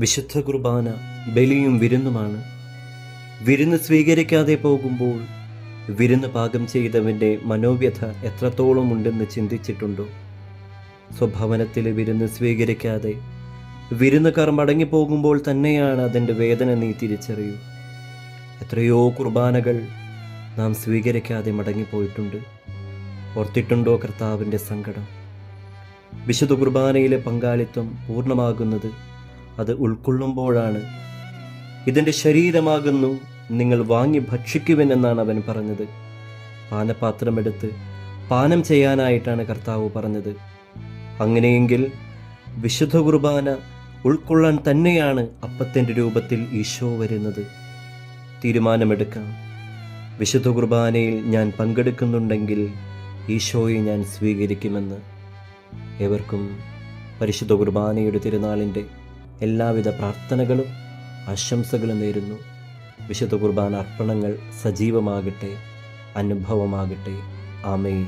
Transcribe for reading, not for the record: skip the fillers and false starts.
വിശുദ്ധ കുർബാന ബലിയും വിരുന്നുമാണ്. വിരുന്ന് സ്വീകരിക്കാതെ പോകുമ്പോൾ വിരുന്ന് പാകം ചെയ്തവൻ്റെ മനോവ്യഥ എത്രത്തോളം ഉണ്ടെന്ന് ചിന്തിച്ചിട്ടുണ്ടോ? സ്വഭവനത്തിലെ വിരുന്ന് സ്വീകരിക്കാതെ വിരുന്നുകാർ മടങ്ങിപ്പോകുമ്പോൾ തന്നെയാണ് അതിൻ്റെ വേദന നീ തിരിച്ചറിയൂ. എത്രയോ കുർബാനകൾ നാം സ്വീകരിക്കാതെ മടങ്ങിപ്പോയിട്ടുണ്ട്. ഓർത്തിട്ടുണ്ടോ കർത്താവിൻ്റെ സങ്കടം? വിശുദ്ധ കുർബാനയിലെ പങ്കാളിത്തം പൂർണ്ണമാകുന്നത് അത് ഉൾക്കൊള്ളുമ്പോഴാണ്. ഇതിൻ്റെ ശരീരമാകുന്നു, നിങ്ങൾ വാങ്ങി ഭക്ഷിക്കുവെന്നാണ് അവൻ പറഞ്ഞത്. പാനപാത്രമെടുത്ത് പാനം ചെയ്യാനായിട്ടാണ് കർത്താവ് പറഞ്ഞത്. അങ്ങനെയെങ്കിൽ വിശുദ്ധ കുർബാന ഉൾക്കൊള്ളാൻ തന്നെയാണ് അപ്പത്തിൻ്റെ രൂപത്തിൽ ഈശോ വരുന്നത്. തീരുമാനമെടുക്കാം. വിശുദ്ധ കുർബാനയിൽ ഞാൻ പങ്കെടുക്കുന്നുണ്ടെങ്കിൽ ഈശോയെ ഞാൻ സ്വീകരിക്കുമെന്ന്. ഏവർക്കും പരിശുദ്ധ കുർബാനയുടെ തിരുനാളിൻ്റെ എല്ലാവിധ പ്രാർത്ഥനകളും ആശംസകളും നേരുന്നു. വിശുദ്ധ കുർബാന അർപ്പണങ്ങൾ സജീവമാകട്ടെ, അനുഭവമാകട്ടെ. ആമേൻ.